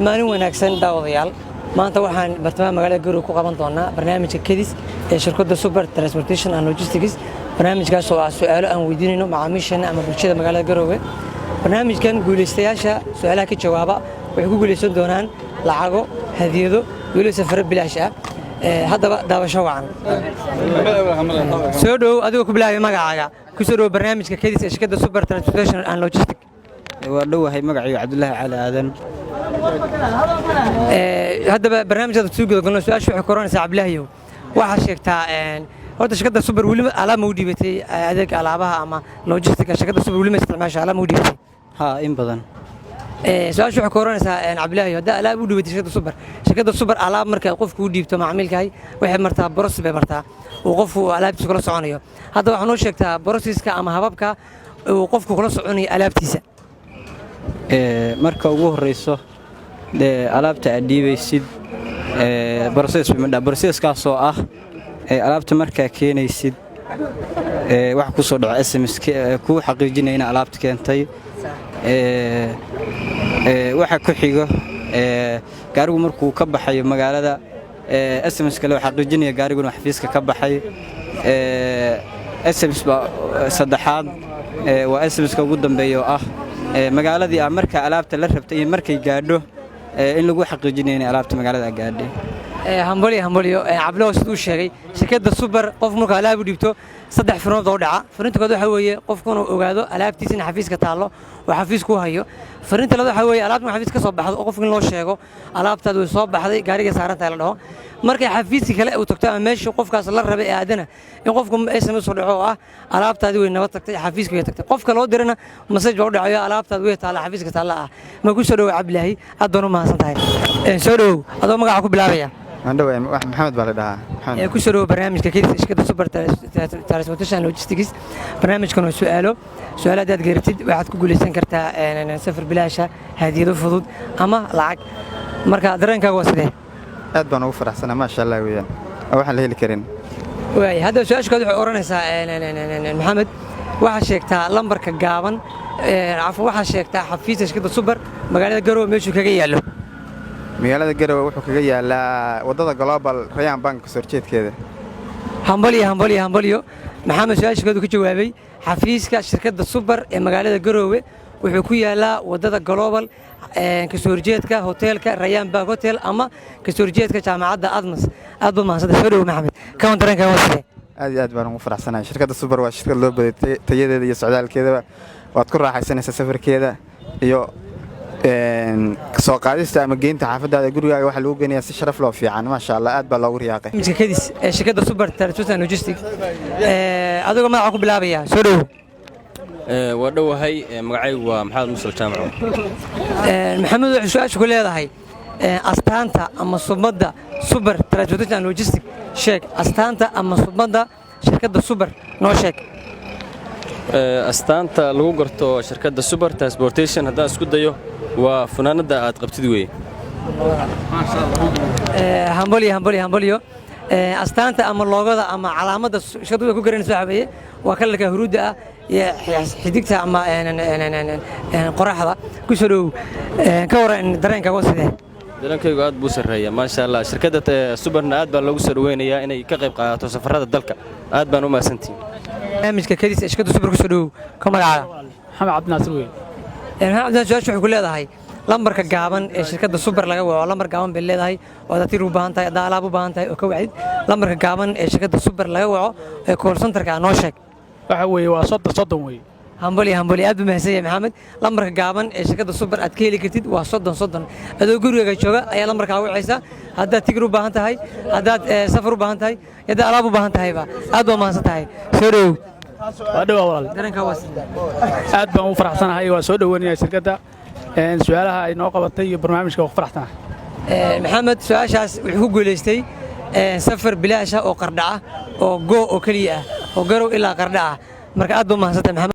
maalin wanaagsan daawadayaal maanta waxaan bartamaha magaalada Garowe ku qaban doonaa barnaamijka Kedis ee shirkadda Super Transportation and Logistics barnaamijkaas oo ah su'aalo aan weydiinayno macaamiisheena ama bulshada magaalada Garowe barnaamijkan guuleystayaasha su'aalaha ka jawaaba waxay ku guuleysan doonaan lacago hadiyado weli safar bilaash ah haddaba daawasho wacan soo dhow adigu ku bilaabay magacaaga ku soo dhow barnaamijka Kedis ee shirkadda Super Transportation and Logistics waa dhawahay magacayga Cabdullaahi Cali Aadan haddaba barnaamijka suuqyada galno su'aashu waxay koronaysaa Cabdullaahi waxa sheegtaa horta shirkadda Super wali alaab ma u dhibatay adeeg alaabaha ama logistics shirkadda Super wali ma isticmaashaa alaab ma u dhibatay ha in badan su'aashu waxay koronaysaa Cabdullaahi hadda alaab u dhibatay shirkadda Super alaab marka qofku u dhiibto macaamilkahay waxay martaa process bay martaa oo qofku alaabtiisa kula soconayo hadda waxa noo sheegtaa processka ama hababka uu qofku kula soconayo alaabtiisa marka ugu horeyso alaabta aad dhiibaysid processkaas oo ah alaabta markaa keenaysid waxa ku soo dhaco SMS ku xaqiijinaya in alaabta keentay waxa ku xigo gaarigu markuu ka baxayo magaalada SMS kale waxa xaqiijinaya gaariguna xafiiska ka baxay SMS ba saddexaad waa SMS ka ugu dambeeyo ah magaaladii marka alaabta la rabtay in markay gaadho in lagu xaqiijinayo in alaabta magaalada gaadhay hambalyo Cabdullaahi sidoo sheegay shirkadda Super qof marka alaab u dhibto saddex firnood oo dhaca firinta kooda waxa weeye qofku inuu ogaado alaabtiisa in xafiiska taalo oo xafiisku hayo firinta labaad waxa weeye alaabta xafiiska soo baxdo oo qofku in loo sheego alaabtaadu way soo baxday gaariga saaranta la dhaho markay xafiiska kale uu tagto ama meesha qofkaas la rabay aadana in qofku SMS soo dhaco ah alaabtaadu way nabad tagtay xafiiska way tagtay qofka loo dirana message baa u dhacayo alaabtaadu way taala xafiiska taala ah ma ku soo dhaw Cabdullaahi aad doon u mahadsan tahay soo dhaw adoo magaca ku bilaabaya andhawe maxamed baa la dhahaa ku soo dhaw barnaamijka Kedis shirkadda Super Transportation and Logistics barnaamijkan waa su'aalaad aad gaartid waxaad ku guuleysan kartaa safar bilaasha hadiyado fudud ama lacag marka dareenkaaga waa sidee aad baan ugu faraxsanahay ma sha Allah weeyaan waxaan la heli karin way hadda su'aashooda waxay oranaysaa maxamed waxa sheegtaa lambarka gaaban waxa sheegtaa xafiiska shirkadda Super magaalada Garowe meeshuu kaga yaalo magaalada Garowe wuxuu kaga yaalaa wadada Global Rayaan Bank soo jeedkeeda hambalyo maxamed su'aashooda ka jawaabay xafiiska shirkadda Super ee magaalada Garowe wuxuu ku yaalaa wadada Global ka soo jeedka hotelka Rayaan Bank Hotel ama ka soo jeedka jaamacadda Admas aad baa mahadsan soo dhaw maxamed ka daranka wasee aad baan ugu faraxsanahay shirkadda Super waa shirkad loo baday tayadeeda iyo socdaalkeeda waad ku raaxaysanaysaa safarkeeda iyo soo qaadista ama geynta xaafadaada gurigaaga waxa lagu geenayaa si sharaf loo fiican ma sha Allah aad baa loogu riyaaqay Kedis shirkadda Super Transportation and Logistics adiga magaca ku bilaabaya soo dhaw waa dhawahay magacaygu waa Maxamed Musul Jaamaco maxamed wuxuu su'aashu ku leedahay astaanta ama sumadda Super Transportation and Logistics sheeg astaanta ama sumadda shirkadda Super noo sheeg astaanta lagu garto shirkadda Super Transportation hadda isku dayo waa funaanada aad qabtid weey hambalyo astaanta ama loogada ama calaamadda shirkaddu ku garanayso xabeeye waa kalarka huruudda ah iyo xidigta ama qoraxda ku soo dhow ka waran dareenkaaga sidee dareenkaygu aad buu sareeyaa ma sha Allah shirkadda Superna aad baa loogu soo dhaweynayaa inay ka qayb qaadato safarada dalka aad baan u mahadsantihiin barnaamijka Kedis shirkadda Super ku soo dhow ka magacaaga Maxamed Cabdinaasir weey maxamed su'aashu ku leedahay lambarka gaaban ee shirkadda Super laga waco lambar gaaban bay leedahay oo dadkii u baahan tahay alaab u baahan tahay oo ka wacid lambarka gaaban ee shirkadda Super laga waco ee call center-ka noo sheeg waxa weeye waa 30 weey hambalyo aad u mahadsan yahay maxamed lambarka gaaban ee shirkadda Super aad ka heli kartid waa 30 adoo gurigaaga jooga ayaa lambarka wacaysa haddaad tigir u baahan tahay haddaad safar u baahan tahay haddaad alaab u baahan tahayba aad baa mahadsan tahay soo dhow waa dhawa walaal dareenka waa aad baan u faraxsanahay waa soo dhaweynaya shirkadda su'aalaha ay noo qabatay iyo barnaamijka waa faraxsanahay maxamed su'aashaas wuxuu ku guuleystay safar bilaash ah oo qardhaca oo go oo kaliya ah oo Garowe ilaa qardhaca marka aad baa mahadsan tahay maxamed